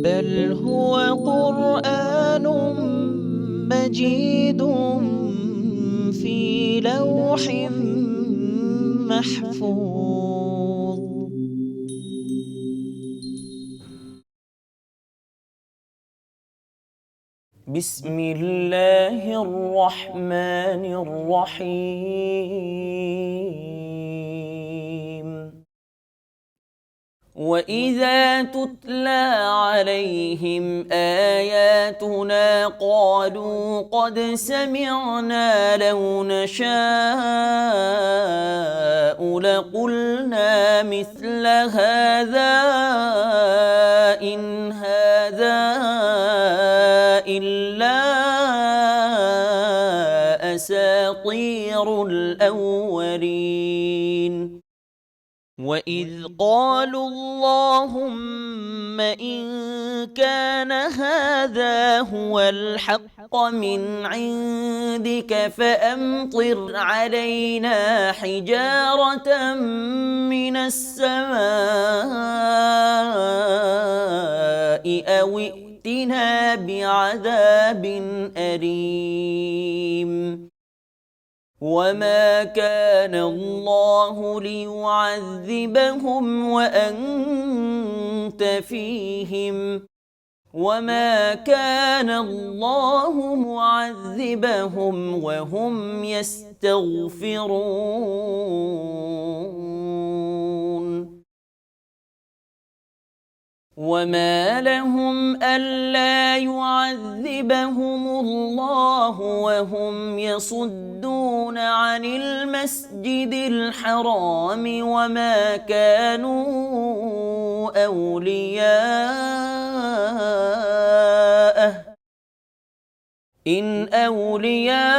بل هو قرآن مجيد في لوح محفوظ. بسم الله الرحمن الرحيم. وإذا تتلى عليهم آياتنا قالوا قد سمعنا لو نشاء لقلنا مثل هذا إن هذا إلا أساطير الأولين. وإذ قالوا اللهم إن كان هذا هو الحق من عندك فأمطر علينا حجارة من السماء أو ائتنا بعذاب أليم. وما كان الله ليعذبهم وأنت فيهم وما كان الله معذبهم وهم يستغفرون. وما لهم ألا يعذبهم الله وهم يصدون عن المسجد الحرام وما كانوا أولياءه إن أولياؤه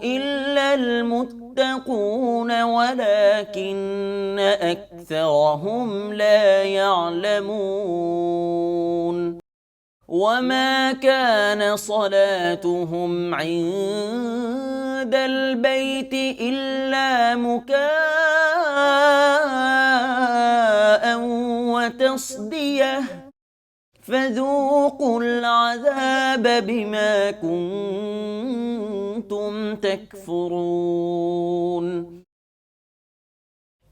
إلا المتقون ولكن أكثرهم لا يعلمون. وما كان صلاتهم عند البيت إلا مكاء وتصدية فذوقوا العذاب بما كنتم تكفرون.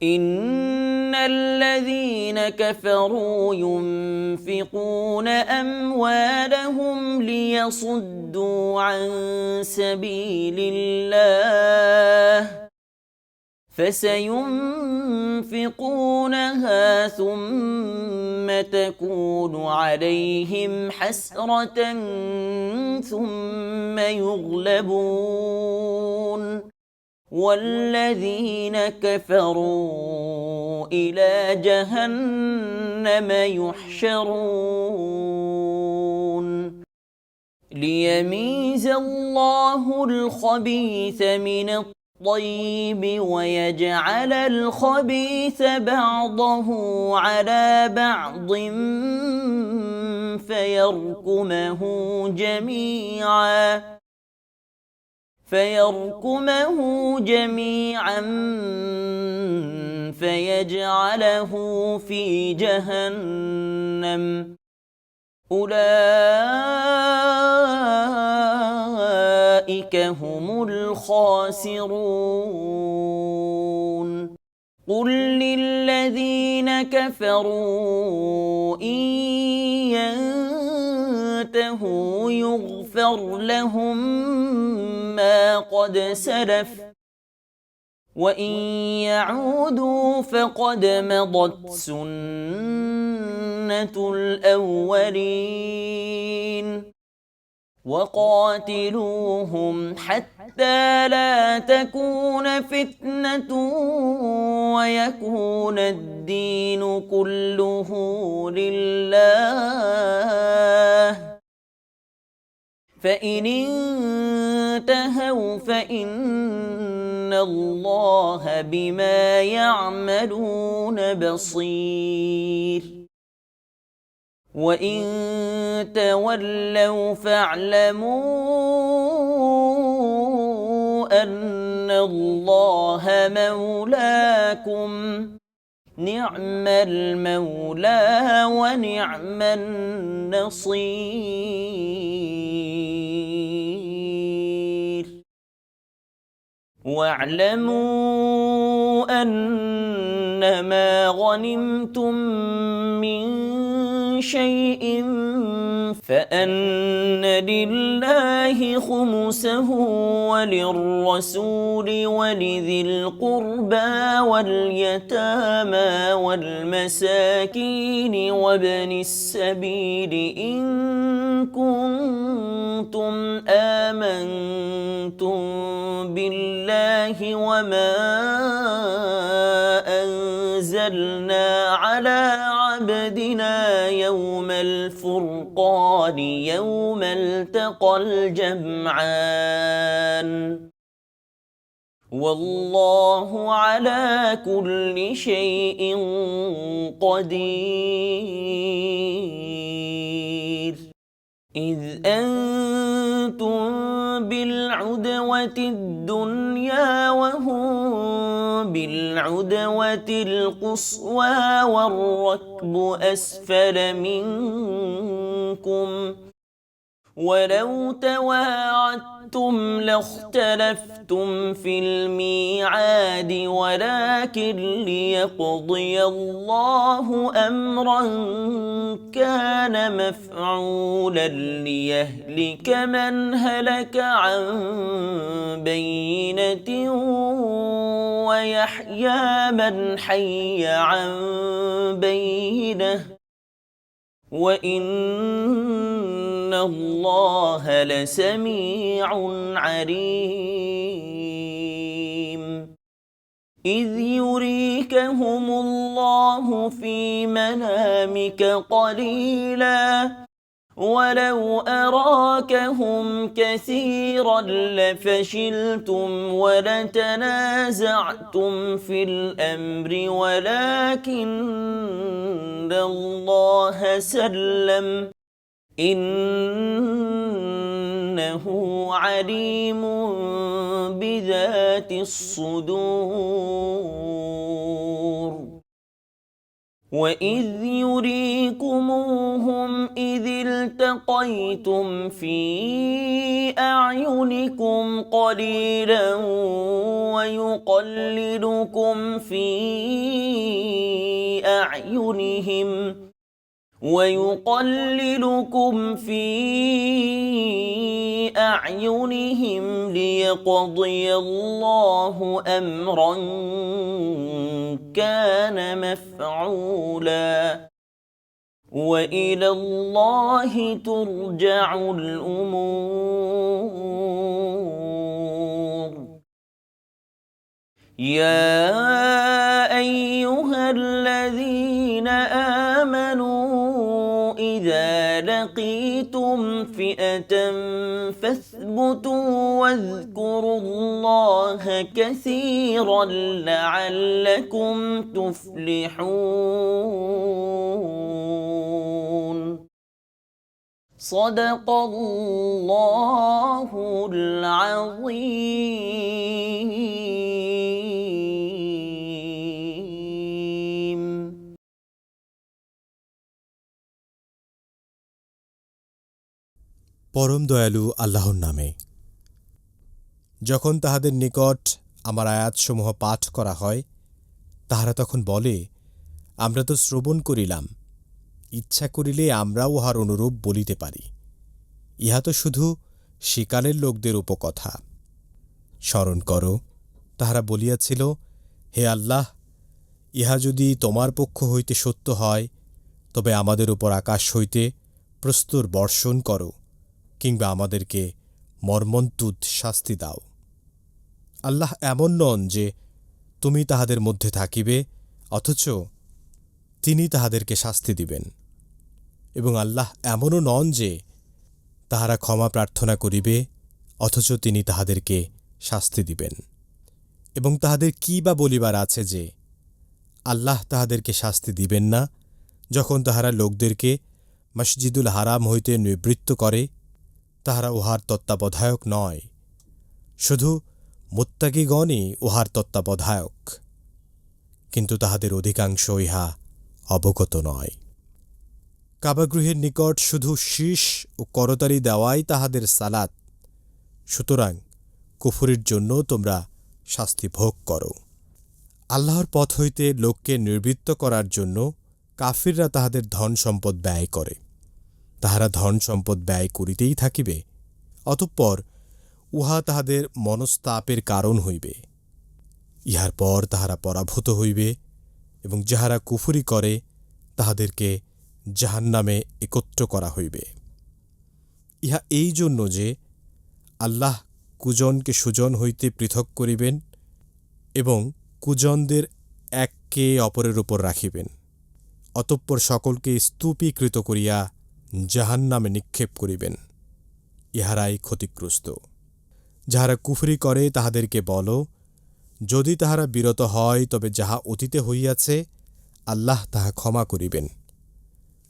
إن الذين كفروا ينفقون أموالهم ليصدوا عن سبيل الله فسينفقونها ثم تكون عليهم حسرة ثم يغلبون والذين كفروا إلى جهنم يحشرون. ليميز الله الخبيث من الطيب ويجعل الخبيث بعضه على بعض فيركمه جميعا فيجعله في جهنم أولئك هم الخاسرون. قل للذين كفروا إن ينتهوا يغفر لهم ما قد سلف وإن يعودوا فقد مضت سنة الأولين. وقاتلوهم حتى لا تكون فتنة ويكون الدين كله لله فإن انتهوا فإن الله بما يعملون بصير. وإن تولوا فاعلموا أن الله مولاكم نعم المولى ونعم النصير واعلموا أنما غنمتم من شيء فأن لله خمسه وللرسول ولذي القربى واليتامى والمساكين وابن السبيل إن كنتم آمنتم بالله وما أنزلنا على عبدنا يوم الفرقان يوم التقى الجمعان والله على كل شيء قدير إذ أنتم بالعدوة الدنيا وهم بالعدوة القصوى والركب أسفل منكم ولو تواعدتم لاختلفتم في الميعاد ولكن ليقضي الله أمرا كان مفعولا ليهلك من هلك عن بينة ويحيى من حي عن بينة وإن الله لسميع عليم إذ يريكهم الله في منامك قليلا ولو أراكهم كثيرا لفشلتم ولتنازعتم في الأمر ولكن الله سلم إنه عليم بذات الصدور وإذ يريكموهم إذ التقيتم في أعينكم قليلا ويقللكم في أعينهم ليقضي الله أمرا كان مفعولا وإلى الله ترجع الأمور يا أيها الذين آمنوا إذا لقيتم فئة فاثبتوا واذكروا الله كثيرا لعلكم تفلحون صدق الله العظيم পরম দয়ালু আল্লাহর নামে। যখন তাহাদের নিকট আমার আয়াতসমূহ পাঠ করা হয় তাহারা তখন বলে, আমরা তো শ্রবণ করিলাম, ইচ্ছা করিলে আমরাও উহার অনুরূপ বলিতে পারি। ইহা তো শুধু সেকালের লোকদের উপকথা। স্মরণ কর, তাহারা বলিয়াছিল, হে আল্লাহ, ইহা যদি তোমার পক্ষ হইতে সত্য হয় তবে আমাদের উপর আকাশ হইতে প্রস্তর বর্ষণ করো কিংবা আমাদেরকে মর্মন্তুদ শাস্তি দাও। আল্লাহ এমন নন যে তুমি তাহাদের মধ্যে থাকিবে অথচ তিনি তাহাদেরকে শাস্তি দিবেন, এবং আল্লাহ এমনও নন যে তাহারা ক্ষমা প্রার্থনা করিবে অথচ তিনি তাহাদেরকে শাস্তি দিবেন। এবং তাহাদের কি বা বলিবার আছে যে আল্লাহ তাহাদেরকে শাস্তি দিবেন না যখন তাহারা লোকদেরকে মসজিদুল হারাম হইতে নিবৃত্ত করে? তাহারা উহার তত্ত্বাবধায়ক নয়, শুধু মুত্তাকিগণই উহার তত্ত্বাবধায়ক। কিন্তু তাহাদের অধিকাংশ ইহা অবগত নয়। কাবাগৃহের নিকট শুধু শীষ ও করতালি দেওয়াই তাহাদের সালাত, সুতরাং কুফরির জন্য তোমরা শাস্তি ভোগ করো। আল্লাহর পথ হইতে লোককে নির্বৃত্ত করার জন্য কাফিররা তাহাদের ধন সম্পদ ব্যয় করে। তাহারা ধন সম্পদ ব্যয় করিতেই থাকিবে, অতঃপর উহা তাহাদের মনস্তাপের কারণ হইবে। ইহার পর তাহারা পরাভূত হইবে এবং যাহারা কুফরি করে তাহাদেরকে জাহান্নামে একত্র করা হইবে। ইহা এই জন্য যে আল্লাহ কুজনকে সুজন হইতে পৃথক করিবেন এবং কুজনদের এককে অপরের উপর রাখিবেন, অতঃপর সকলকে স্তূপীকৃত করিয়া জাহান্নামে নিক্ষেপ করিবেন। ইহারাই ক্ষতিগ্রস্ত। যাহারা কুফরি করে তাহাদেরকে বল, যদি তাহারা বিরত হয় তবে যাহা অতীতে হইয়াছে আল্লাহ তাহা ক্ষমা করিবেন,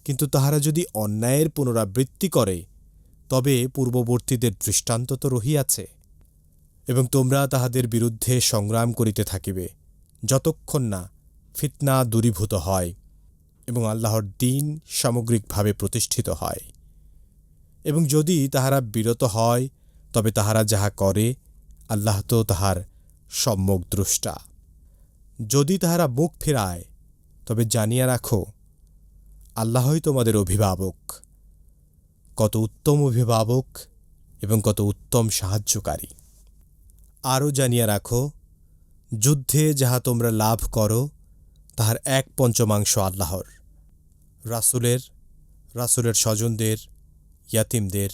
কিন্তু তাহারা যদি অন্যায়ের পুনরাবৃত্তি করে তবে পূর্ববর্তীদের দৃষ্টান্ত তো রহিয়াছে। এবং তোমরা তাহাদের বিরুদ্ধে সংগ্রাম করিতে থাকিবে যতক্ষণ না ফিতনা দূরীভূত হয় এবং আল্লাহর দ্বীন সামগ্রিকভাবে প্রতিষ্ঠিত হয়। এবং যদি তাহারা বিরত হয় তবে তাহারা যাহা করে আল্লাহ তো তাহার সম্যক দ্রষ্টা। যদি তাহারা মুখ ফেরায় তবে জানিয়া রাখো, আল্লাহই তোমাদের অভিভাবক, কত উত্তম অভিভাবক এবং কত উত্তম সাহায্যকারী। আরও জানিয়া রাখো, যুদ্ধে যাহা তোমরা লাভ করো তাহার 1/5 আল্লাহর, রাসূলের স্বজনদের, ইয়াতিমদের,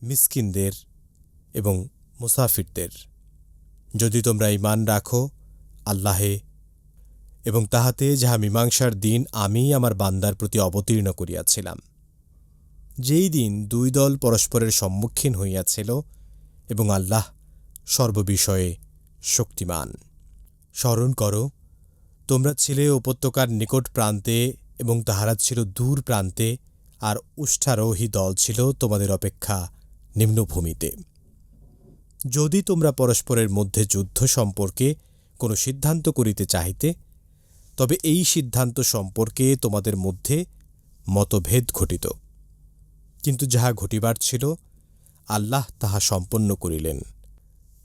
মিসকিনদের এবং মুসাফিরদের। যদি তোমরা ঈমান রাখো আল্লাহে এবং তাহাতে যাহা মীমাংসার দিন আমি আমার বান্দার প্রতি অবতীর্ণ করিয়াছিলাম, যেই দিন 2 দল পরস্পরের সম্মুখীন হইয়াছিল এবং আল্লাহ সর্ববিষয়ে শক্তিমান। স্মরণ করো, তোমরা ছিলে উপত্যকার নিকট প্রান্তে এবং তাহারা ছিল দূর প্রান্তে, আর উষ্ঠারোহী দল ছিল তোমাদের অপেক্ষা নিম্নভূমিতে। যদি তোমরা পরস্পরের মধ্যে যুদ্ধ সম্পর্কে কোনো সিদ্ধান্ত করিতে চাহিতে, তবে এই সিদ্ধান্ত সম্পর্কে তোমাদের মধ্যে মতভেদ ঘটিত, কিন্তু যাহা ঘটিবার ছিল আল্লাহ তাহা সম্পন্ন করিলেন,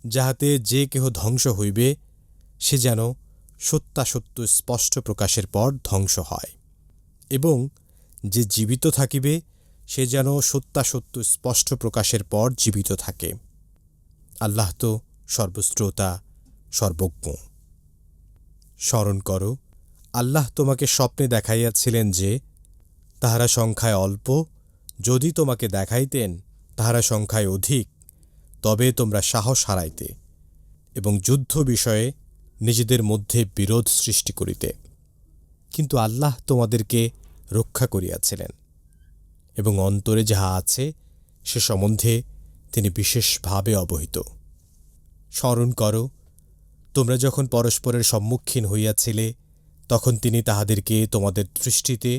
যাহাতে যে কেহ ধ্বংস হইবে সে যেন সত্যাসত্য স্পষ্ট প্রকাশের পর ধ্বংস হয়, এবং যে জীবিত থাকিবে সে যেন সত্যাসত্য স্পষ্ট প্রকাশের পর জীবিত থাকে। আল্লাহ তো সর্বশ্রোতা, সর্বজ্ঞ। স্মরণ করো, আল্লাহ তোমাকে স্বপ্নে দেখাইয়াছিলেন যে তাহারা সংখ্যায় অল্প, যদি তোমাকে দেখাইতেন তাহারা সংখ্যায় অধিক তবে তোমরা সাহস হারাইতে এবং যুদ্ধ বিষয়ে নিজেদের মধ্যে বিরোধ সৃষ্টি করিতে। কিন্তু আল্লাহ তোমাদেরকে রক্ষা করিয়াছিলেন এবং অন্তরে যাহা আছে সে সম্বন্ধে তিনি বিশেষভাবে অবহিত। স্মরণ করো, তোমরা যখন পরস্পরের সম্মুখীন হইয়াছিলে তখন তিনি তাহাদেরকে তোমাদের দৃষ্টিতে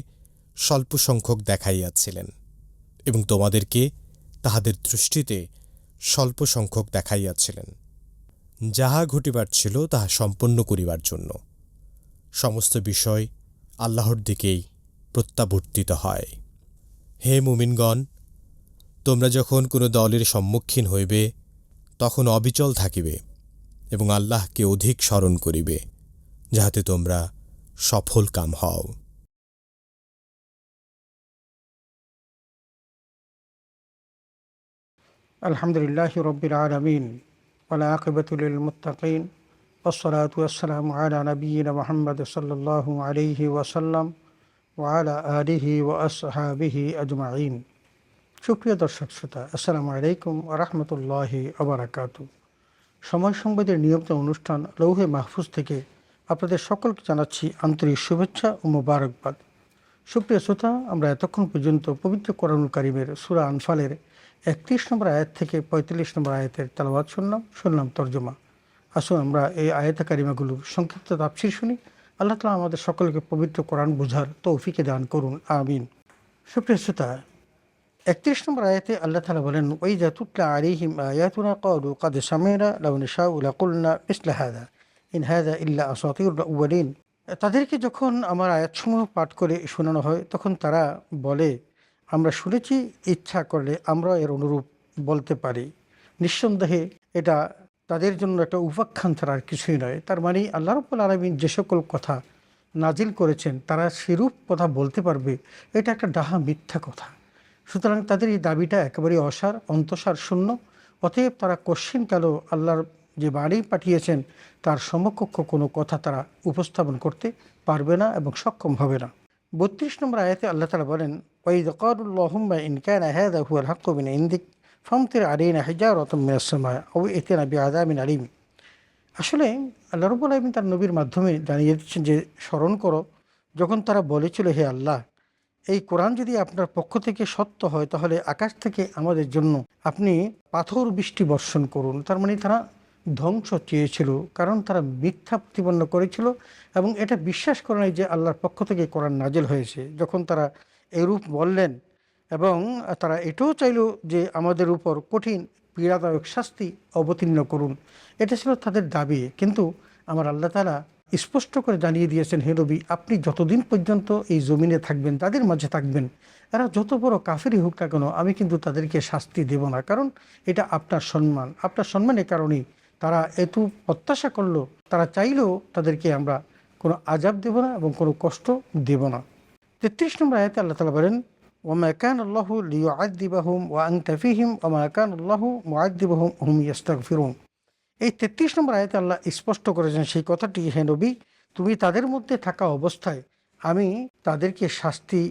স্বল্প সংখ্যক দেখাইয়াছিলেন এবং তোমাদেরকে তাহাদের দৃষ্টিতে স্বল্প সংখ্যক দেখাইয়াছিলেন। যাহা ঘটিবার ছিল তাহা সম্পন্ন করিবার জন্য সমস্ত বিষয় আল্লাহর দিকেই প্রত্যাবর্তিত হয়। হে মুমিনগণ, তোমরা যখন কোনো দলের সম্মুখীন হইবে তখন অবিচল থাকিবে এবং আল্লাহকে অধিক স্মরণ করিবে, যাহাতে তোমরা সফল কাম হও। আলহামদুলিল্লাহি রাব্বিল আলামিন ওয়াল আকিবাতু লিল মুত্তাকিন ওয়াসসালাতু ওয়াসসালামু আলা নাবিয়িনা মুহাম্মদ সাল্লাল্লাহু আলাইহি ওয়াসাল্লাম ওয়া আলা আলিহি ওয়া আসহাবিহি আজমাইন। সুপ্রিয় দর্শক শ্রোতা, আসসালামু আলাইকুম ওয়া রাহমাতুল্লাহি ওয়া বারাকাতুহু। সময় সংবাদের নিয়মিত অনুষ্ঠান লৌহে মাহফুজ থেকে আপনাদের সকলকে জানাচ্ছি আন্তরিক শুভেচ্ছা ও মোবারকবাদ। সুপ্রিয় শ্রোতা, আমরা এতক্ষণ পর্যন্ত পবিত্র কোরআনুল কারীমের সূরা আনফালের 31 নম্বর আয়াত থেকে 45 নম্বর আয়াতের তেলাওয়াত শুনলাম তর্জমা। আসুন আমরা এই আয়াত কারিমাগুলোর সংক্ষিপ্ত তাফসীর শুনি। আল্লাহ তাআলা আমাদের সকলকে পবিত্র কোরআন বোঝার তৌফিক দান করুন, আমিন। সুপ্রিয় শ্রোতা, 31 নম্বর আয়াতে আল্লাহ তাআলা বলেন, ওয়াইযা তুতলা আলাইহিম আয়াতুনা ক্বালু ক্বাদ সামি'না লাউ নাশাউ লাকুলনা মিসলা হাযা ইন হাযা ইল্লা আসাতিরুল আউয়ালিন। তাদেরকে যখন আমার আয়াতসমূহ পাঠ করে শোনানো হয় তখন তারা বলে, আমরা শুনেছি, ইচ্ছা করলে আমরা এর অনুরূপ বলতে পারি। নিঃসন্দেহে এটা তাদের জন্য একটা উপাখ্যান ছাড়া আর কিছুই নয়। তার মানে আল্লাহ রাব্বুল আলামিন যে সকল কথা নাজিল করেছেন তারা সেরূপ কথা বলতে পারবে, এটা একটা ডাহা মিথ্যা কথা। সুতরাং তাদের এই দাবিটা একেবারে অসার, অন্তঃসার শূন্য। অতএব তারা কোশ্চিনকালেও আল্লাহর যে বাণী পাঠিয়েছেন তার সমকক্ষ কোনো কথা তারা উপস্থাপন করতে পারবে না এবং সক্ষম হবে না। ৩২ নম্বর আয়াতে আল্লাহ তাআলা বলেন, ওয়াইদ ক্বালুল্লাহুম্মা ইন কানা হাযা হুয়াল হাক্কু মিন ইনদিক ফামতির আলাইনা হিজারাতাম মিনাস সামাই আও ইতিনা বিআযাবিন আলীম। আসলে আল্লাহ রাব্বুল আলামিন তার নবীর মাধ্যমে জানিয়ে দিচ্ছেন যে, স্মরণ করো যখন তারা বলেছিল, হে আল্লাহ, এই কোরআন যদি আপনার পক্ষ থেকে সত্য হয় তাহলে আকাশ থেকে আমাদের জন্য আপনি পাথর বৃষ্টি বর্ষণ করুন। তার মানে তারা ধ্বংস চেয়েছিল, কারণ তারা মিথ্যা প্রতিপন্ন করেছিল এবং এটা বিশ্বাস করে নাই যে আল্লাহর পক্ষ থেকে কোরআন নাজিল হয়েছে। যখন তারা এরূপ বললেন এবং তারা এটাও চাইল যে আমাদের উপর কঠিন পীড়াদায়ক শাস্তি অবতীর্ণ করুন, এটা ছিল তাদের দাবি। কিন্তু আমার আল্লাহ তাআলা স্পষ্ট করে জানিয়ে দিয়েছেন, হে নবী, আপনি যতদিন পর্যন্ত এই জমিনে থাকবেন, তাদের মাঝে থাকবেন, এরা যত বড় কাফেরই হোক না কেন, আমি কিন্তু তাদেরকে শাস্তি দেব না। কারণ এটা আপনার সম্মান, আপনার সম্মানের কারণেই তারা এত প্রত্যাশা করলো। তারা চাইলেও তাদেরকে আমরা কোনো আযাব দেব না এবং কোনো কষ্ট দেব না। ৩৩ নম্বর আয়াতে আল্লাহ তাআলা বলেন, ওমা কান আল্লাহু লিয়ুআযযিবাহুম ওয়া আনতা ফীহিম ওমা কান আল্লাহু মুআযযিবাহুম ওয়া হুম ইস্তাগফিরুন। এই ৩৩ নম্বর আয়াতে আল্লাহ স্পষ্ট করেছেন সেই কথাটি, হে নবী, তুমি তাদের মধ্যে থাকা অবস্থায় আমি তাদেরকে শাস্তি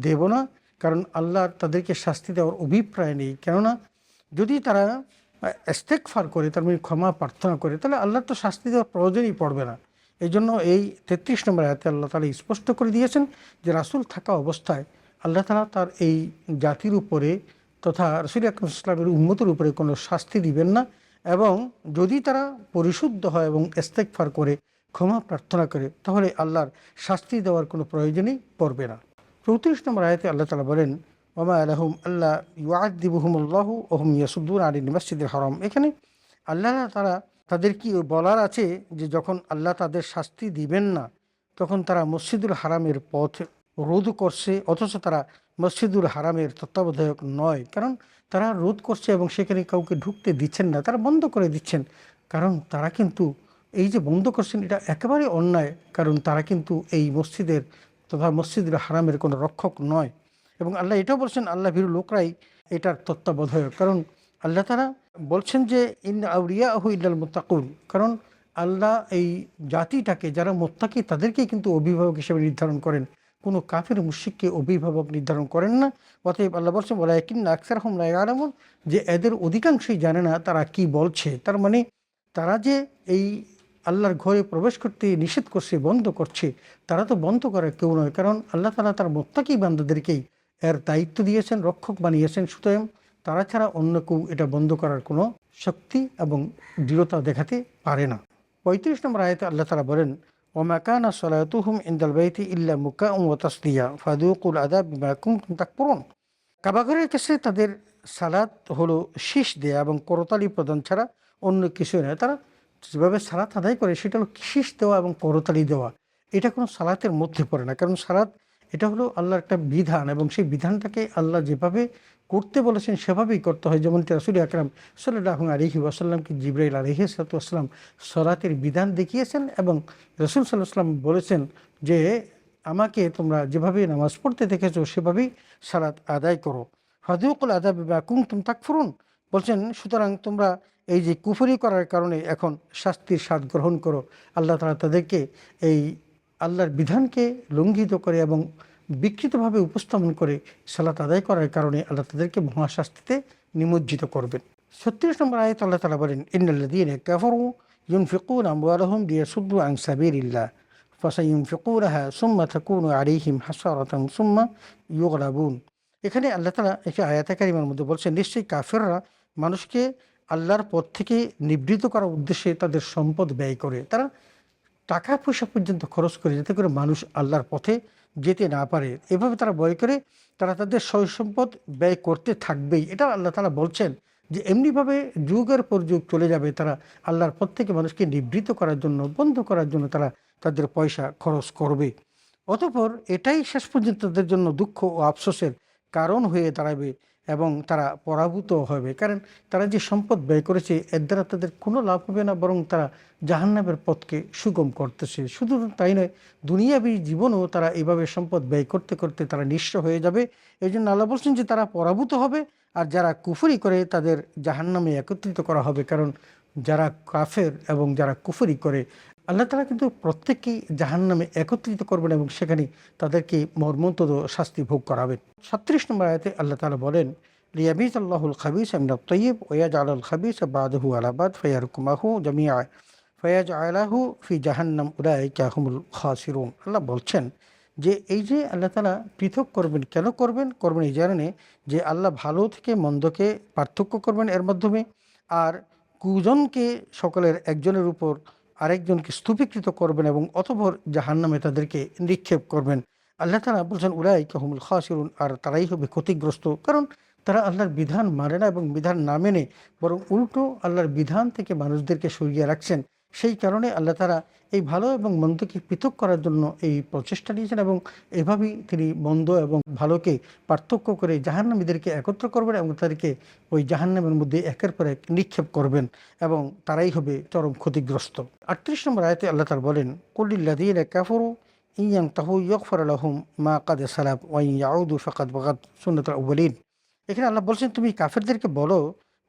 দেব না, কারণ আল্লাহর তাদেরকে শাস্তি দেওয়ার অভিপ্রায় নেই। কেননা যদি তারা ইস্তেগফার করে, তার মানে ক্ষমা প্রার্থনা করে, তাহলে আল্লাহর তো শাস্তি দেওয়ার প্রয়োজনই পড়বে না। এই জন্য এই ৩৩ নম্বর আয়াতে আল্লাহ তাআলা স্পষ্ট করে দিয়েছেন যে রাসূল থাকা অবস্থায় আল্লাহ তাআলা তার এই জাতির উপরে তথা রাসূল আকরাম সাল্লাল্লাহু আলাইহি ওয়াসাল্লামের উম্মতের উপরে কোনো শাস্তি দিবেন না। এবং যদি তারা পরিশুদ্ধ হয় এবং ইস্তেগফার করে, ক্ষমা প্রার্থনা করে, তাহলে আল্লাহর শাস্তি দেওয়ার কোনো প্রয়োজনই পড়বে না। ৩৪ নম্বর আয়াতে আল্লাহ তাআলা বলেন, ওমা লাহুম আল্লা ইউআযযিবুহুমুল্লাহু ওয়া হুম ইয়াসুদ্দুনা আনিল মাসজিদিল হারাম। এখানে আল্লাহ তাআলা তাদের কি বলার আছে যে যখন আল্লাহ তাদের শাস্তি দিবেন না তখন তারা মসজিদুল হারামের পথ রোধ করছে, অথচ তারা মসজিদুল হারামের তত্ত্বাবধায়ক নয়। কারণ তারা রোধ করছে এবং সেখানে কাউকে ঢুকতে দিচ্ছেন না, তারা বন্ধ করে দিচ্ছেন। কারণ তারা কিন্তু এই যে বন্ধ করছেন এটা একেবারে অন্যায়, কারণ তারা কিন্তু এই মসজিদের তথা মসজিদুল হারামের কোনো রক্ষক নয়। এবং আল্লাহ এটাও বলছেন, আল্লাহ ভীরু লোকরাই এটার তত্ত্বাবধায়ক। কারণ আল্লাহ তাআলা বলছেন যে ইন্না আউলিয়াহু ইল্লাল মুত্তাকুন, কারণ আল্লাহ এই জাতিটাকে যারা মুত্তাকি তাদেরকেই কিন্তু অভিভাবক হিসেবে নির্ধারণ করেন, কোনো কাফির মুশরিককে অভিভাবক নির্ধারণ করেন না। অতএব আল্লাহ বলছেন, ওয়ালাকিন্না আকসারহুম লা ইয়ালামুন, যে এদের অধিকাংশই জানে না তারা কি বলছে। তার মানে তারা যে এই আল্লাহর ঘরে প্রবেশ করতে নিষেধ করছে, বন্ধ করছে, তারা তো বন্ধ করার কেউ নয়। কারণ আল্লাহ তাআলা তার মুত্তাকি বান্দাদেরকেই এর দায়িত্ব দিয়েছেন, রক্ষক বানিয়েছেন। সুতরাং তারা ছাড়া অন্য কেউ এটা বন্ধ করার কোনো শক্তি এবং দৃঢ়তা দেখাতে পারে না। ৩৫ নম্বর আয়াতে আল্লাহ তাআলা বলেন, ওমা কানা সলাতুহুম ইনদাল বাইতি ইল্লা মুকাউন ওয়া তাসদিয়া ফাযুকুল আযাব বিমা কুনতুম তাকফুরুন। কাবাঘরের কাছে তাদের সালাত হলো শীষ দেয়া এবং করতালি প্রদান ছাড়া অন্য কিছুই নয়। তারা যেভাবে সালাত আদায় করে সেটা হলো শীষ দেওয়া এবং করতালি দেওয়া, এটা কোনো সালাতের মধ্যে পড়ে না। কারণ সালাত এটা হলো আল্লাহর একটা বিধান এবং সেই বিধানটাকে আল্লাহ যেভাবে করতে বলেছেন সেভাবেই করতে হয়। যেমন রাসূল আকরাম সাল্লাল্লাহু আলাইহি ওয়াসাল্লামকে জিবরাইল আলাইহিসসালাতু ওয়াসসালাম সালাতের বিধান দেখিয়েছেন এবং রাসূল সাল্লাল্লাহু আলাইহি ওয়াসাল্লাম বলেছেন যে আমাকে তোমরা যেভাবে নামাজ পড়তে দেখেছো সেভাবেই সালাত আদায় করো। ফাযুকুল আযাব বিমা কুনতুম তাকফুরুন, বলছেন সুতরাং তোমরা এই যে কুফরি করার কারণে এখন শাস্তির স্বাদ গ্রহণ করো। আল্লাহ তাআলা তাদেরকে এই আল্লাহর বিধানকে লঙ্ঘিত করে এবং বিকৃতভাবে উপস্থাপন করে সালাত আদায় করার কারণে আল্লাহ তাদেরকে মহাশাস্তিতে নিমজ্জিত করবেন। ৩৬ নম্বর আয়াতে আল্লাহ তাআলা বলেন, ইন্নাল্লাযীনা কাফারু ইউনফিকুনা আমওয়ালাহুম লিয়াসুদ্দু আন সাবিলিল্লাহ ফাসায়ুনফিকুনাহা সুম্মা তাকুনু আলাইহিম হাসরাতান সুম্মা ইউগলাবুন। এখানে আল্লাহ তাআলা একটি আয়াতে কারিমার মধ্যে বলছেন, নিশ্চয়ই কাফেররা মানুষকে আল্লাহর পথ থেকে নিবৃত করার উদ্দেশ্যে তাদের সম্পদ ব্যয় করে। তারা টাকা পয়সা পর্যন্ত খরচ করে যাতে করে মানুষ আল্লাহর পথে যেতে না পারে, এভাবে তারা ভয় করে তারা তাদের সয় সম্পদ ব্যয় করতে থাকবেই। এটা আল্লাহ তাআলা বলছেন যে এমনিভাবে যুগের পর যুগ চলে যাবে, তারা আল্লাহর পথ থেকে মানুষকে নিবৃত করার জন্য, বন্ধ করার জন্য তারা তাদের পয়সা খরচ করবে। অতঃপর এটাই শেষ পর্যন্ত তাদের জন্য দুঃখ ও আফসোসের কারণ হয়ে দাঁড়াবে এবং তারা পরাভূত হবে, কারণ তারা যে সম্পদ ব্যয় করেছে এর দ্বারা তাদের কোনো লাভ হবে না, বরং তারা জাহান্নামের পথকে সুগম করতেছে। শুধু তাই নয়, দুনিয়াবী জীবনেও তারা এইভাবে সম্পদ ব্যয় করতে করতে তারা নিঃস্ব হয়ে যাবে। এই জন্য আল্লাহ বলছেন যে তারা পরাভূত হবে, আর যারা কুফরি করে তাদের জাহান্নামে একত্রিত করা হবে। কারণ যারা কাফের এবং যারা কুফরি করে আল্লাহ তাআলা কিন্তু প্রত্যেককেই জাহান্নামে একত্রিত করবেন এবং সেখানে তাদেরকে মর্মন্তুদ শাস্তি ভোগ করাবেন। 37 নম্বর আয়াতে আল্লাহ তাআলা বলেন, লিয়ামিজ আল্লাহুল খাবিস মিনাত তাইয়্যিব ওয়া ইয়াজআলুল খাবিসা বা'দাহু আলা বা'দ ফায়ারকুমাহু জামিআ ফায়াজআলাহু ফি জাহান্নাম উলাইকা হুমুল খাসিরুন। আল্লাহ বলছেন যে এই যে আল্লাহ তাআলা পৃথক করবেন, কেন করবেন? করবেন এই কারণে যে আল্লাহ ভালো থেকে মন্দকে পার্থক্য করবেন এর মাধ্যমে, আর কুজনকে সকলের একজনের উপর আরেকজনকে স্তূপীকৃত করবেন এবং অতঃপর জাহান্নামে তাদেরকে নিক্ষেপ করবেন। আল্লাহ তাআলা বলছেন উলাইকা হুমুল খাসিরুন, আর তারাই হবে ক্ষতিগ্রস্ত, কারণ তারা আল্লাহর বিধান মানে না এবং বিধান না মেনে বরং উল্টো আল্লাহর বিধান থেকে মানুষদেরকে সরিয়ে রাখছেন। সেই কারণে আল্লাহ তাআলা এই ভালো এবং মন্দকে পৃথক করার জন্য এই প্রচেষ্টা নিয়েছেন এবং এভাবেই তিনি মন্দ এবং ভালোকে পার্থক্য করে জাহান্নামীদেরকে একত্র করবেন এবং তাদেরকে ওই জাহান্নামের মধ্যে একের পর এক নিক্ষেপ করবেন এবং তারাই হবে চরম ক্ষতিগ্রস্ত। 38 নম্বর আয়াতে আল্লাহ তাআলা বলেন, কুল্লিল্লাযীনা কাফারু ইন ইয়ানতাহু ইগফার লাহুম মা কাদ সালাফ ওয়া ইন ইয়াউদু ফাকাদ বাগাত সুন্নাতুল আউয়ালিন। এখানে আল্লাহ বলছেন তুমি কাফেরদেরকে বলো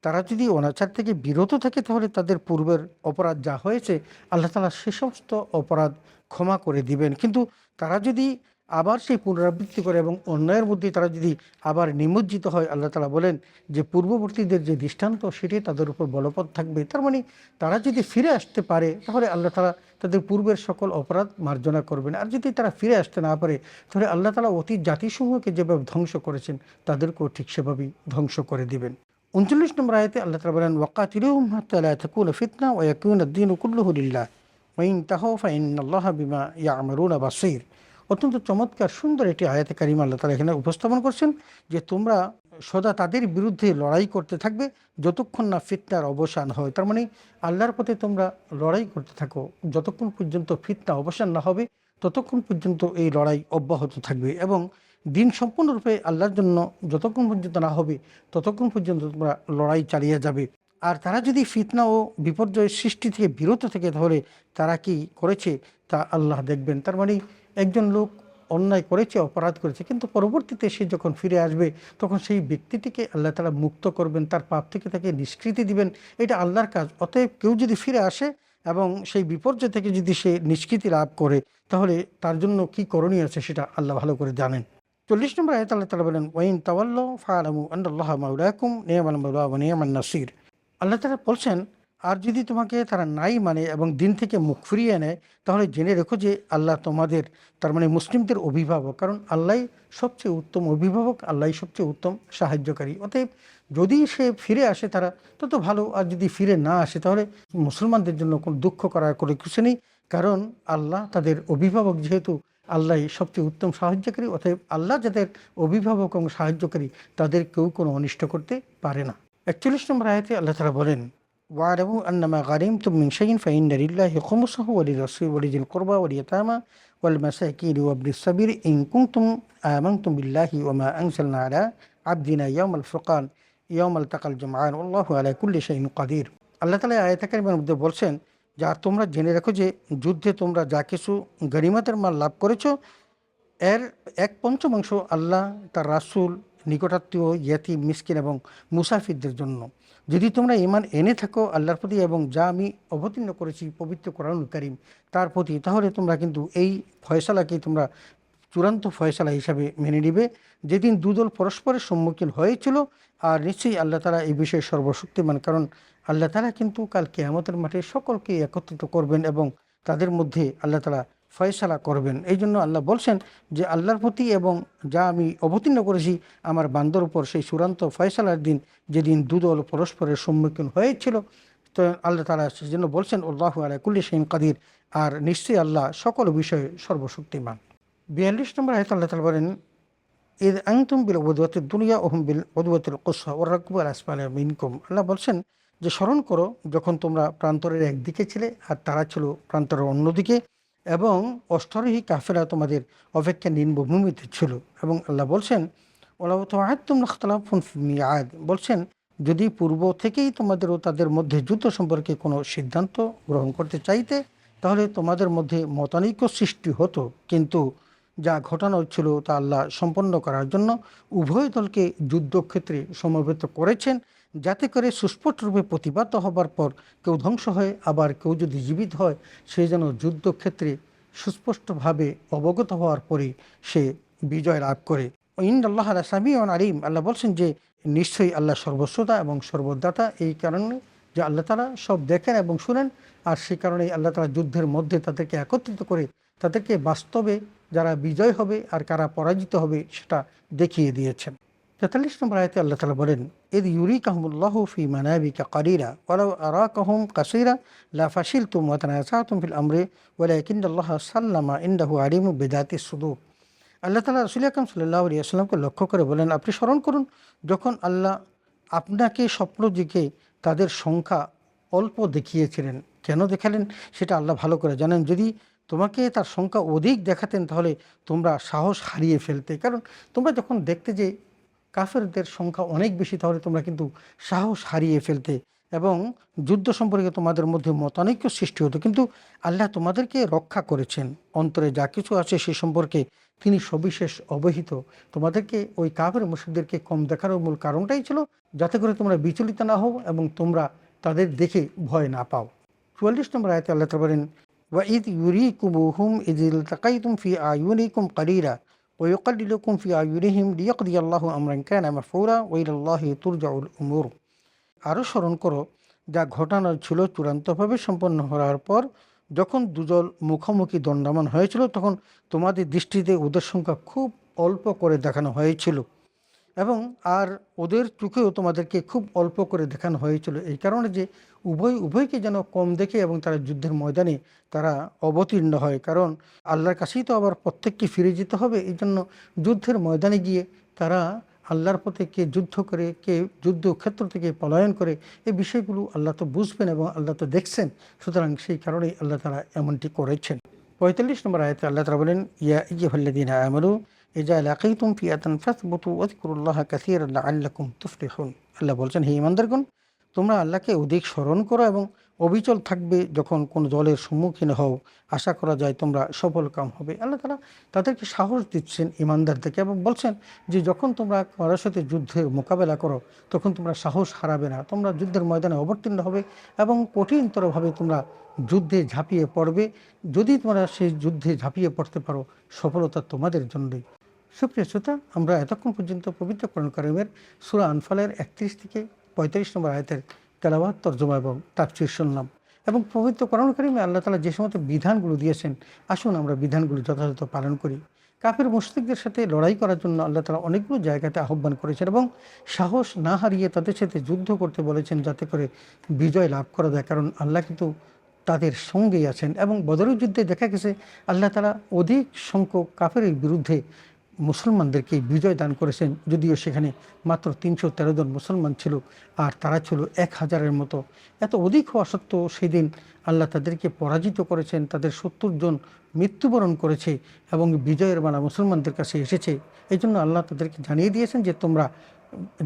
তারা যদি অনাচার থেকে বিরত থাকে তাহলে তাদের পূর্বের অপরাধ যা হয়েছে আল্লাহ তাআলা সে সমস্ত অপরাধ ক্ষমা করে দিবেন। কিন্তু তারা যদি আবার সেই পুনরাবৃত্তি করে এবং অন্যায়ের মধ্যে তারা যদি আবার নিমজ্জিত হয়, আল্লাহ তাআলা বলেন যে পূর্ববর্তীদের যে দৃষ্টান্ত সেটি তাদের উপর বলবৎ থাকবে। তার মানে তারা যদি ফিরে আসতে পারে তাহলে আল্লাহ তাআলা তাদের পূর্বের সকল অপরাধ মার্জনা করবেন। আর যদি তারা ফিরে আসতে না পারে তাহলে আল্লাহ তাআলা অতীত জাতিসমূহকে যেভাবে ধ্বংস করেছেন তাদেরকেও ঠিক সেভাবেই ধ্বংস করে দিবেন। 39 নম্বর আয়াতে আল্লাহ তাআলা বলেন, ওয়াকাতিলুহুম হাত্তা লা তাকুনা ফিতনা ওয়া ইয়াকুনা আদ-দীনু কুল্লুহু লিল্লাহ ওয়া ইন তাহাউ ফাইন্নাল্লাহা বিমা ইয়া'মালুনা বাসীর। অত্যন্ত চমৎকার সুন্দর একটি আয়াতে কারিমা আল্লাহ তাআলা এখানে উপস্থাপন করছেন যে তোমরা সদা তাদের বিরুদ্ধে লড়াই করতে থাকবে যতক্ষণ না ফিতনার অবসান হয়। তার মানে আল্লাহর পথে তোমরা লড়াই করতে থাকো, যতক্ষণ পর্যন্ত ফিতনা অবসান না হবে ততক্ষণ পর্যন্ত এই লড়াই অব্যাহত থাকবে এবং দিন সম্পূর্ণরূপে আল্লাহর জন্য যতক্ষণ পর্যন্ত না হবে ততক্ষণ পর্যন্ত তোমরা লড়াই চালিয়ে যাবে। আর তারা যদি ফিতনা ও বিপর্যয়ের সৃষ্টি থেকে বিরত থাকে তাহলে তারা কি করেছে তা আল্লাহ দেখবেন। তার মানে একজন লোক অন্যায় করেছে, অপরাধ করেছে, কিন্তু পরবর্তীতে সে যখন ফিরে আসবে তখন সেই ব্যক্তিটিকে আল্লাহ তাআলা মুক্ত করবেন, তার পাপ থেকে তাকে নিষ্কৃতি দিবেন। এটা আল্লাহর কাজ। অতএব কেউ যদি ফিরে আসে এবং সেই বিপর্যয় থেকে যদি সে নিষ্কৃতি লাভ করে তাহলে তার জন্য কি করণীয় আছে সেটা আল্লাহ ভালো করে জানেন। 40 নম্বর আয়াতে আল্লাহ তাআলা বলেন, ওয়াইন তাওয়াল্লাউ ফাআলামু আন্নাল্লাহা মাওলাকুম নি'মাল মাওলা ওয়া নি'মান নাসির। আল্লাহ তাআলা বলছেন আর যদি তোমাকে তারা নাই মানে এবং দিন থেকে মুখ ফিরিয়ে নেয় তাহলে জেনে রেখো যে আল্লাহ তোমাদের তার মানে মুসলিমদের অভিভাবক, কারণ আল্লাহ সবচেয়ে উত্তম অভিভাবক, আল্লাহ সবচেয়ে উত্তম সাহায্যকারী। অতএব যদি সে ফিরে আসে তারা তত ভালো, আর যদি ফিরে না আসে তাহলে মুসলমানদের জন্য কোনো দুঃখ করার কোনো কিছু নেই, কারণ আল্লাহ তাদের অভিভাবক, যেহেতু আল্লাহ সবচেয়ে উত্তম সাহায্যকারী। অতএব আল্লাহ যাদের অভিভাবক এবং সাহায্যকারী তাদের কেউ কোনো অনিষ্ট করতে পারে না। 41 নম্বর আয়াতে আল্লাহ তাআলা বলেন, ওয়া'লামু আন্নামা গানিমতুম মিন শাইইন ফাইন্না লিল্লাহি খুমুসাহু ওয়া লির-রাসূলি ওয়া লিযিল কুরবা ওয়াল ইয়াতামা ওয়াল মাসাকিন ওয়া ইবনিস সাবির ইন কুনতুম আমানতুম বিল্লাহি ওয়া মা আনজালনা আলা আবদিনা ইয়াওমাল ফুরকান ইয়াওমাল তাকাল জামআন ওয়াল্লাহু আলা কুল্লি শাইইন কাদির। আল্লাহ তাআলা আয়াতে কারিমার মধ্যে বলছেন যা তোমরা জেনে রাখো যে যুদ্ধে তোমরা যা কিছু গনিমতের মাল লাভ করেছো এর 1/5 আল্লাহ তার রাসূল, নিকটাত্মীয়, ইয়াতীম, মিসকিন এবং মুসাফিরদের জন্য। যদি তোমরা ঈমান এনে থাকো আল্লাহর প্রতি এবং যা আমি অবতীর্ণ করেছি পবিত্র কোরআনুল কারীম তার প্রতি, তাহলে তোমরা কিন্তু এই ফয়সালাকে তোমরা চূড়ান্ত ফয়সালা হিসাবে মেনে নিবে। যেদিন দুদল পরস্পরের সম্মুখীন হয়েছিল, আর নিশ্চয়ই আল্লাহ তাআলা এই বিষয়ে সর্বশক্তিমান, কারণ আল্লাহ তাআলা কিন্তু কাল কিয়ামতের মাঠে সকলকে একত্রিত করবেন এবং তাদের মধ্যে আল্লাহ তাআলা ফয়সালা করবেন। এই জন্য আল্লাহ বলছেন যে আল্লাহর প্রতি এবং যা আমি অবতীর্ণ করেছি আমার বান্দার উপর সেই চূড়ান্ত ফয়সালার দিন যেদিন দুদল পরস্পরের সম্মুখীন হয়েছিল, তো আল্লাহ তাআলা সেজন্য বলছেন আল্লাহু আলা কুল্লি শাইইন কাদির, আর নিশ্চয়ই আল্লাহ সকল বিষয়ে সর্বশক্তিমান। 42 নম্বর আয়াতে আল্লাহ তাআলা বলেন, ইয আনতুম বিল উদওয়াতিদ দুনিয়া ওয়া হুম বিল উদওয়াতিল কুসা ওয়া রাকবু আল আসফালা মিনকুম। আল্লাহ বলছেন যে স্মরণ করো যখন তোমরা প্রান্তরের একদিকে ছিলে আর তারা ছিল প্রান্তরের অন্যদিকে, এবং অষ্টরোহী কাফেরা তোমাদের অপেক্ষা নিম্নভূমিতে ছিল। এবং আল্লাহ বলছেন ওলা তো আয়তুম নখতলাফুন ফি মিআদ, বলছেন যদি পূর্ব থেকেই তোমাদেরও তাদের মধ্যে যুদ্ধ সম্পর্কে কোনো সিদ্ধান্ত গ্রহণ করতে চাইতে তাহলে তোমাদের মধ্যে মতানৈক্য সৃষ্টি হতো, কিন্তু যা ঘটানো ছিল তা আল্লাহ সম্পন্ন করার জন্য উভয় দলকে যুদ্ধক্ষেত্রে সমবেত করেছেন, যাতে করে সুস্পষ্টরূপে প্রতিবাদ হবার পর কেউ ধ্বংস হয় আবার কেউ যদি জীবিত হয় সে যেন যুদ্ধক্ষেত্রে সুস্পষ্টভাবে অবগত হওয়ার পরে সে বিজয় লাভ করে। ইন আল্লাহ সামিউন আলিম, আল্লাহ বলছেন যে নিশ্চয়ই আল্লাহ সর্বশ্রোতা এবং সর্বদাতা, এই কারণে যে আল্লাহ তাআলা সব দেখেন এবং শুনেন, আর সেই কারণেই আল্লাহ তাআলা যুদ্ধের মধ্যে তাদেরকে একত্রিত করে তাদেরকে বাস্তবে যারা বিজয় হবে আর কারা পরাজিত হবে সেটা দেখিয়ে দিয়েছেন। ৪৩ নম্বর আয়াতে আল্লাহ তাআলা বলেন ইদ ইউরিকাহুমুল্লাহু ফি মানাবিকা কালিলা ওয়ালাউ আরাকাহুম কাসীরা লা ফাশিলতুম ওয়া তানাযাতুম ফিল আমরি ওয়ালাকিন্নাল্লাহা সাল্লামা ইন্নাহু আলিমুম বিযাতিস সুদূর। আল্লাহ তাআলা রাসূল আকরাম সাল্লাল্লাহু আলাইহি ওয়াসাল্লামকে লক্ষ্য করে বলেন, আপনি স্মরণ করুন যখন আল্লাহ আপনাকে স্বপ্ন দিকে তাদের সংখ্যা অল্প দেখিয়েছিলেন। কেন দেখালেন সেটা আল্লাহ ভালো করে জানেন। যদি তোমাকে তার সংখ্যা অধিক দেখাতেন তাহলে তোমরা সাহস হারিয়ে ফেলতে, কারণ তোমরা যখন দেখতে যে কাফেরদের সংখ্যা অনেক বেশি তাহলে তোমরা কিন্তু সাহস হারিয়ে ফেলতে এবং যুদ্ধ সম্পর্কে তোমাদের মধ্যে মতানৈক্য সৃষ্টি হতো। কিন্তু আল্লাহ তোমাদেরকে রক্ষা করেছেন, অন্তরে যা কিছু আছে সে সম্পর্কে তিনি সবিশেষ অবহিত। তোমাদেরকে ওই কাফের মুশরিকদেরকে কম দেখানোর মূল কারণটাই ছিল যাতে করে তোমরা বিচলিত না হও এবং তোমরা তাদের দেখে ভয় না পাও। ৪৪ নম্বর আয়াতে আল্লাহ তাআলা বলেন ওয়াইদ ইউরিকুমুহুম ইয ইলতাকাইতুম ফি আয়ুনিকুম কালিলা ওয়া ইউকাল্লিলুকুম ফি আয়ুনিহিম লিয়াকদিয়াল্লাহু আমরান কানা মাফউলা ওয়া ইলাল্লাহি তুরজাউল উমুর। আরও স্মরণ করো যা ঘটানো ছিল চূড়ান্তভাবে সম্পন্ন হওয়ার পর যখন দুদল মুখোমুখি দণ্ডায়মান হয়েছিল তখন তোমাদের দৃষ্টিতে ওদের সংখ্যা খুব অল্প করে দেখানো হয়েছিল এবং আর ওদের চোখেও তোমাদেরকে খুব অল্প করে দেখানো হয়েছিল, এই কারণে যে উভয়কে যেন কম দেখে এবং তারা যুদ্ধের ময়দানে তারা অবতীর্ণ হয়। কারণ আল্লাহর কাছেই তো আবার প্রত্যেককে ফিরে যেতে হবে, এই জন্য যুদ্ধের ময়দানে গিয়ে তারা আল্লাহর পথে কে যুদ্ধ করে কে যুদ্ধক্ষেত্র থেকে পলায়ন করে এই বিষয়গুলো আল্লাহ তো বুঝবেন এবং আল্লাহ তো দেখছেন, সুতরাং সেই কারণেই আল্লাহ তাআলা এমনটি করেছেন। ৪৫ নম্বর আয়াতে আল্লাহ তাআলা বলেন ইয়া আইয়ুহাল্লাযীনা আমানু ইযা লাকীতুম ফিআতান ফাসবুতু ওয়াযকুরুল্লাহা কাসীরান লাআল্লাকুম তুফলিহুন। আল্লাহ বলছেন, হে ঈমানদারগণ, তোমরা আল্লাহকে অধিক স্মরণ করো এবং অবিচল থাকবে যখন কোনো দলের সম্মুখীন হও, আশা করা যায় তোমরা সফল কাম হবে। আল্লাহ তাআলা তাদেরকে সাহস দিচ্ছেন ঈমানদারদেরকে এবং বলছেন যে যখন তোমরা কারোর সাথে যুদ্ধের মোকাবেলা করো তখন তোমরা সাহস হারাবে না, তোমরা যুদ্ধের ময়দানে অবতীর্ণ হবে এবং কঠিনতরভাবে তোমরা যুদ্ধে ঝাঁপিয়ে পড়বে। যদি তোমরা সেই যুদ্ধে ঝাঁপিয়ে পড়তে পারো সফলতা তোমাদের জন্যই। সুপ্রিয় শ্রোতা, আমরা এতক্ষণ পর্যন্ত পবিত্র কোরআন কারীমের সূরা আনফালের ৩১ থেকে ৩৫ নম্বর আয়াতের তেলাওয়াত, তরজমা এবং তাফসীর শুনলাম এবং পবিত্র কোরআন কারীমে আল্লাহ তাআলা যে সমস্ত বিধানগুলো দিয়েছেন আসুন আমরা বিধানগুলো যথাযথ পালন করি। কাফের মুশরিকদের সাথে লড়াই করার জন্য আল্লাহ তাআলা অনেকগুলো জায়গাতে আহ্বান করেছেন এবং সাহস না হারিয়ে তাদের সাথে যুদ্ধ করতে বলেছেন যাতে করে বিজয় লাভ করা যায়, কারণ আল্লাহ কিন্তু তাদের সঙ্গেই আছেন। এবং বদরের যুদ্ধে দেখা গেছে আল্লাহ তাআলা অধিক সংখ্যক কাফেরের বিরুদ্ধে মুসলমানদেরকে বিজয় দান করেছেন, যদিও সেখানে মাত্র ৩১৩ জন মুসলমান ছিল আর তারা ছিল ১,০০০-এর মতো। এত অধিক হওয়া সত্ত্বেও সেই দিন আল্লাহ তাদেরকে পরাজিত করেছেন, তাদের ৭০ জন মৃত্যুবরণ করেছে এবং বিজয়ের মালা মুসলমানদের কাছে এসেছে। এই জন্য আল্লাহ তাদেরকে জানিয়ে দিয়েছেন যে তোমরা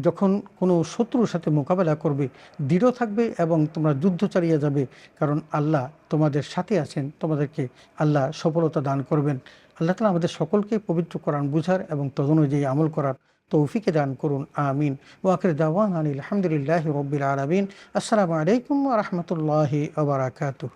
যখন কোনো শত্রুর সাথে মোকাবেলা করবে দৃঢ় থাকবে এবং তোমরা যুদ্ধ চালিয়ে যাবে, কারণ আল্লাহ তোমাদের সাথে আছেন, তোমাদেরকে আল্লাহ সফলতা দান করবেন। আল্লাহ তাআলা আমাদের সকলকে পবিত্র কোরআন বুঝার এবং তদনুযায়ী আমল করার তৌফিকে দান করুন, আমিন। ওয়া আখিরু দাওয়ানা আলহামদুলিল্লাহি রাব্বিল আলামিন। আসসালামু আলাইকুম ওয়া রাহমাতুল্লাহি ওয়া বারাকাতুহু।